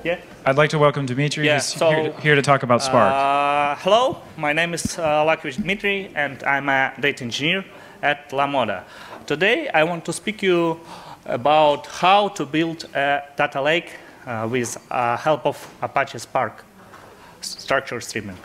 Yeah. I'd like to welcome Dmitry, Yeah, who's here to talk about Spark. Hello, my name is Lakhvich Dmitry, and I'm a data engineer at LaModa. Today, I want to speak to you about how to build a data lake with help of Apache Spark structured streaming.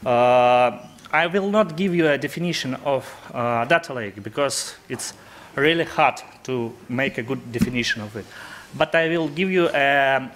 I will not give you a definition of data lake because it's really hard to make a good definition of it. But I will give you a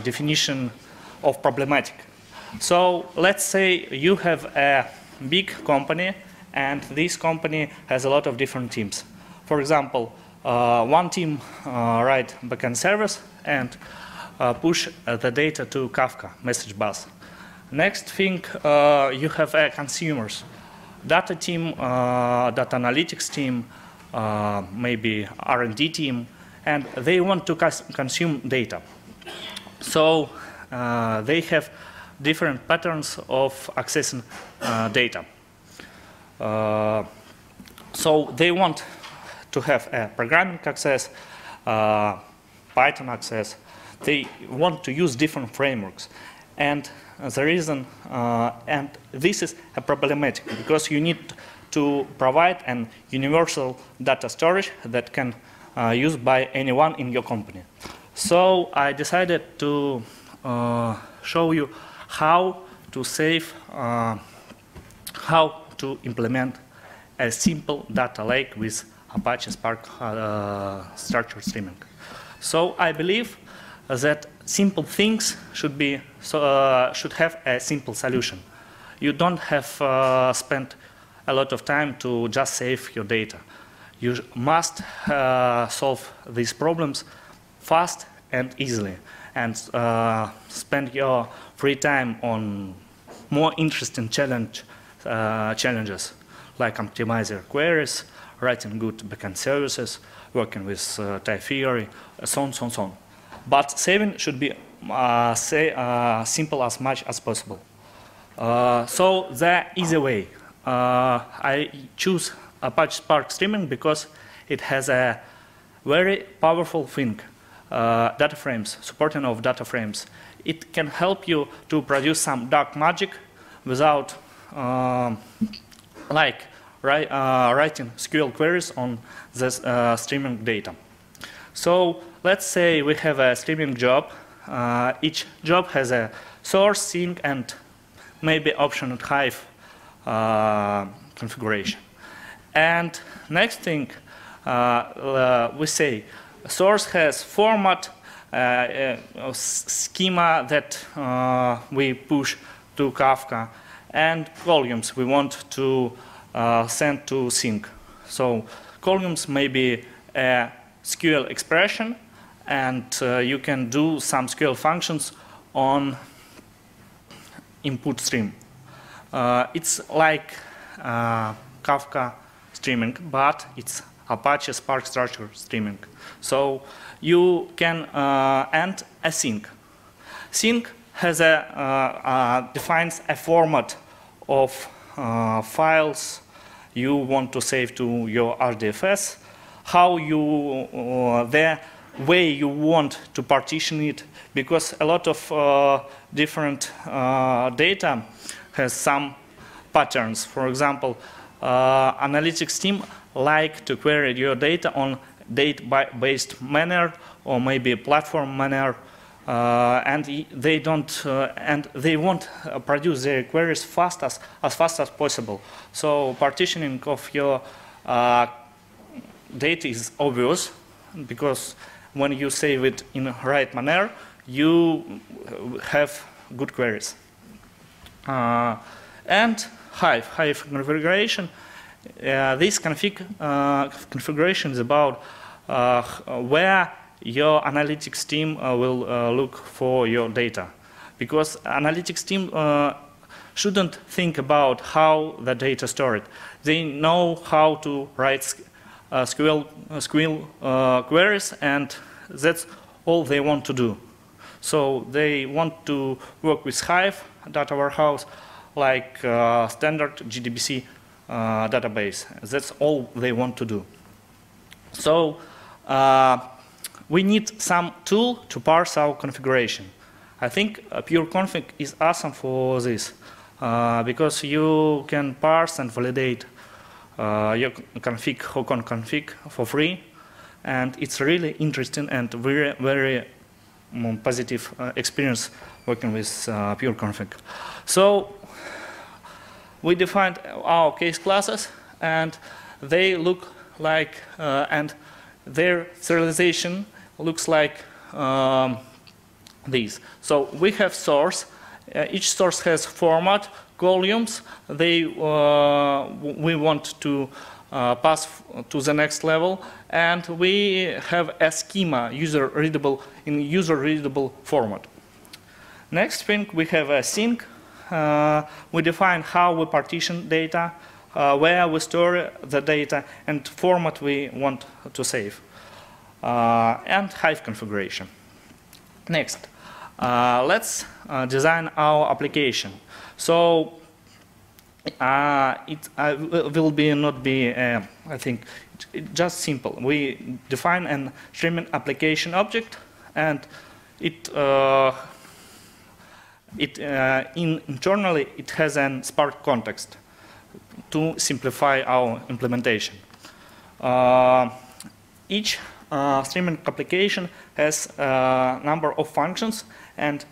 definition of problematic. So let's say you have a big company, and this company has a lot of different teams. For example, one team write backend service and push the data to Kafka message bus. Next thing, you have consumers, data team, data analytics team, maybe R&D team, and they want to consume data. So they have different patterns of accessing data. So they want to have a programming access, Python access. They want to use different frameworks. And the reason, and this is a problematic because you need to provide an universal data storage that can use by anyone in your company. So I decided to show you how to save, how to implement a simple data lake with Apache Spark structured streaming. So I believe that simple things should have a simple solution. You don't have spent a lot of time to just save your data. You must solve these problems fast and easily, and spend your free time on more interesting challenges, like optimizer queries, writing good backend services, working with type theory, so on, so on, so on. But saving should be simple as much as possible. So the easy way, I choose Apache Spark streaming because it has a very powerful thing, data frames, supporting of data frames. It can help you to produce some dark magic without writing SQL queries on this streaming data. So let's say we have a streaming job. Each job has a source, sink, and maybe option at Hive configuration. And next thing, we say source has format, schema that we push to Kafka, and columns we want to send to sink. So columns may be a SQL expression, and you can do some SQL functions on input stream. It's like Kafka streaming, but it's Apache Spark structured streaming. So you can end a sink. Sink has defines a format of files you want to save to your RDFS, how you, the way you want to partition it, because a lot of different data has some patterns. For example, analytics team like to query your data on date-based manner or maybe a platform manner, and they don't, and they won't produce their queries as fast as possible. So partitioning of your data is obvious because when you save it in the right manner, you have good queries. And Hive configuration. This configuration is about where your analytics team will look for your data. Because analytics team shouldn't think about how the data stored. They know how to write SQL queries, and that's all they want to do. So they want to work with Hive data warehouse like standard JDBC database. That's all they want to do. So we need some tool to parse our configuration. I think pure config is awesome for this because you can parse and validate your config, Hocon config for free, and it's really interesting and very, very positive experience working with pure config. So we defined our case classes, and they look like, and their serialization looks like these. So we have source. Each source has format, columns. We want to pass to the next level, and we have a schema in user-readable format. Next thing, we have a sink. We define how we partition data, where we store the data, and format we want to save, and Hive configuration. Next, let's design our application. So it will be not be, I think, just simple. We define an streaming application object, and internally it has a Spark context to simplify our implementation. Each streaming application has a number of functions, and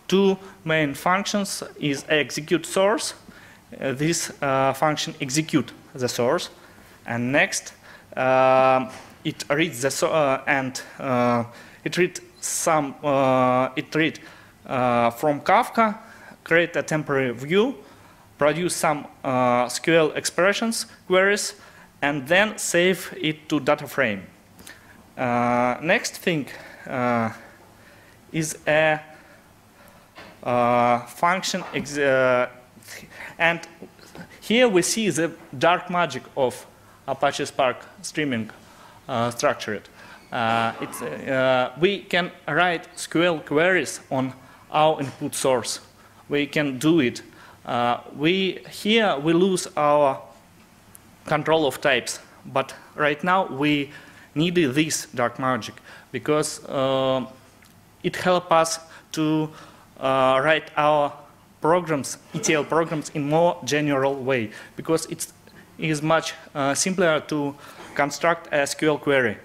two main functions is execute source. This function execute the source, and next it reads the it read from Kafka, create a temporary view, produce some SQL expressions, queries, and then save it to data frame. Next thing is a function, and here we see the dark magic of Apache Spark streaming structured. We can write SQL queries on our input source. We can do it. Here we lose our control of types, but right now we need this dark magic because it helps us to write our programs, ETL programs, in more general way, because it is much simpler to construct a SQL query,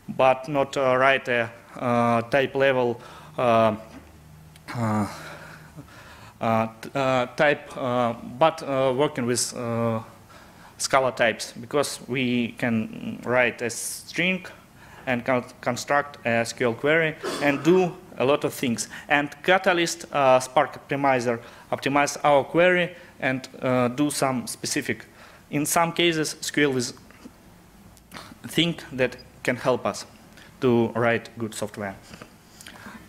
but not write a type level but working with Scala types, because we can write a string and construct a SQL query and do a lot of things. And Catalyst Spark Optimizer optimize our query and do some specific. In some cases, SQL is a thing that can help us to write good software.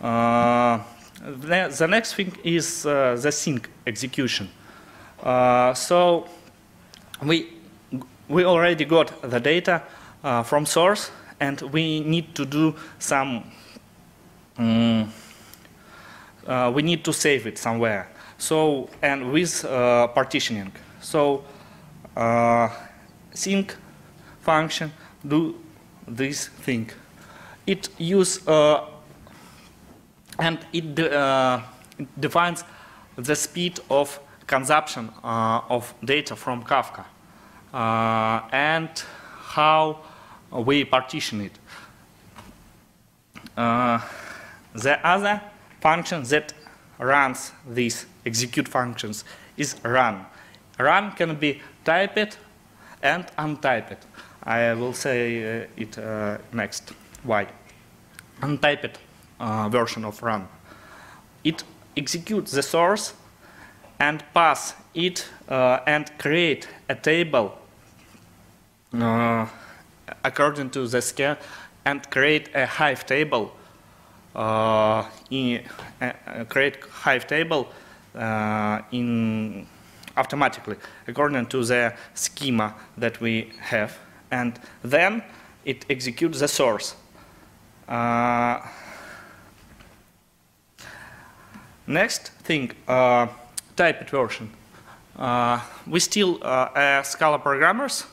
The next thing is the sync execution. So we already got the data from source, and we need to do some. We need to save it somewhere. So, and with partitioning. So sync function do this thing. It use and it defines the speed of consumption of data from Kafka and how we partition it. The other function that runs these execute functions is run. Run can be typed and untyped. I will say it next. Why? Untyped version of run. It executes the source and pass it and create a table according to the scale, and create a Hive table. Create Hive table automatically according to the schema that we have, and then it executes the source. Next thing, typed version. We still Scala programmers,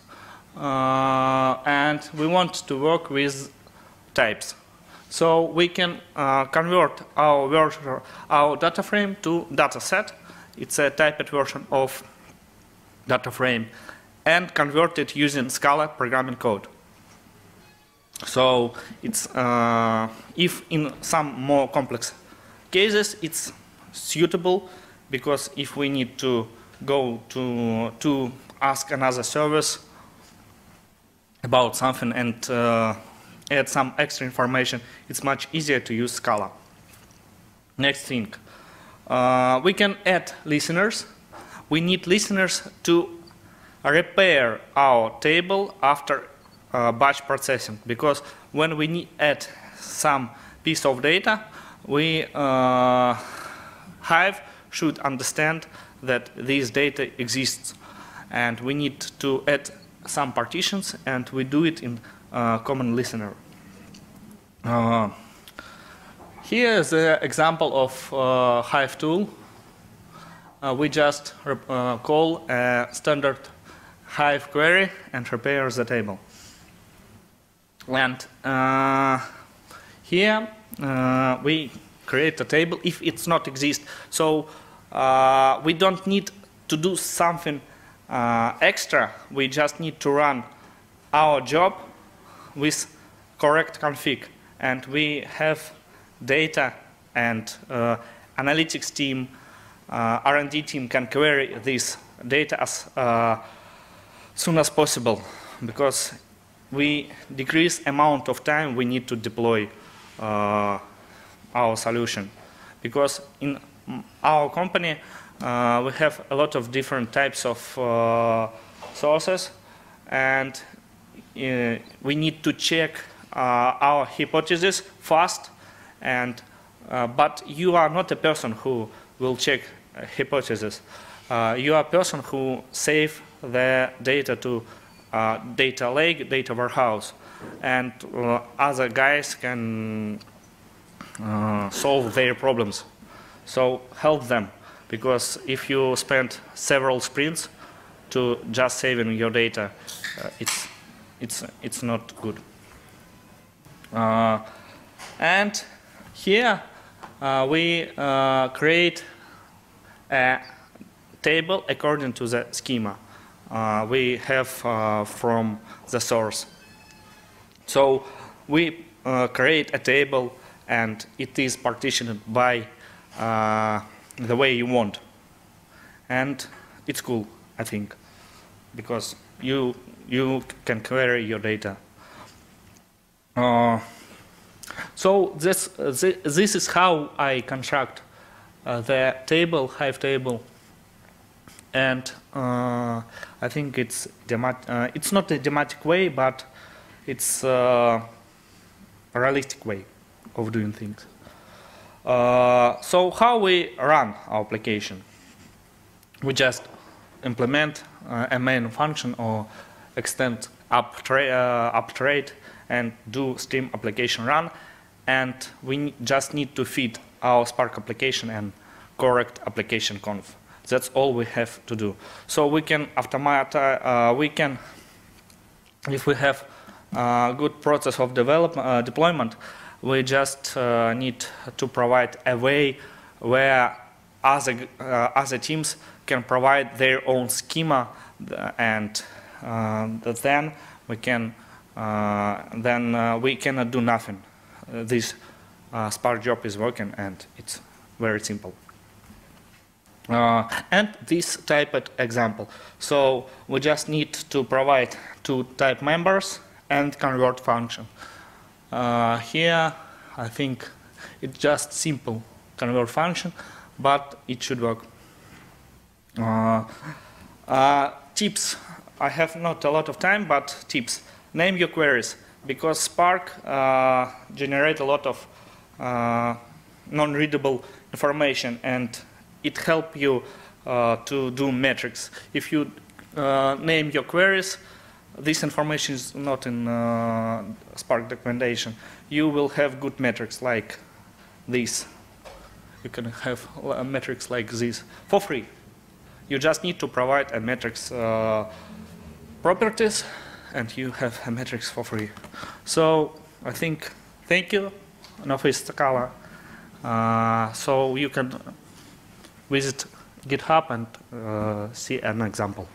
and we want to work with types. So we can convert our data frame to data set. It's a typed version of data frame, and convert it using Scala programming code. So it's if in some more complex cases it's suitable, because if we need to go to ask another service about something and add some extra information, it's much easier to use Scala. Next thing, we can add listeners. We need listeners to repair our table after batch processing, because when we add some piece of data, we Hive should understand that this data exists, and we need to add some partitions, and we do it in common listener. Here is an example of Hive tool. We just call a standard Hive query and repair the table. And here we create a table if it's not exist. So we don't need to do something extra. We just need to run our job with correct config, and we have data, and analytics team, R&D team can query this data as soon as possible, because we decrease amount of time we need to deploy our solution. Because in our company we have a lot of different types of sources, and we need to check our hypothesis fast, and but you are not a person who will check hypothesis. You are a person who save the data to data lake, data warehouse, and other guys can solve their problems. So help them, because if you spend several sprints to just saving your data, it's not good. And here we create a table according to the schema we have from the source. So we create a table, and it is partitioned by the way you want. And it's cool, I think, because you can query your data. So this is how I construct the table, Hive table, and I think it's not a dramatic way, but it's a realistic way of doing things. So how we run our application? We just implement a main function or extend up trade and do stream application run, and we just need to feed our Spark application and correct application conf. That's all we have to do. So we can automate. If we have a good process of deployment, we just need to provide a way where other teams can provide their own schema, and then we can we cannot do nothing. This Spark job is working, and it's very simple. And this typed example. So we just need to provide two type members and convert function. Here, I think it's just simple convert function, but it should work. Tips. I have not a lot of time, but tips. Name your queries, because Spark generates a lot of non-readable information, and it helps you to do metrics. If you name your queries, this information is not in Spark documentation. You will have good metrics like this. You can have metrics like this for free. You just need to provide a metrics properties, and you have a metrics for free. So I think Thank you, Novice Scala. So you can visit GitHub and see an example.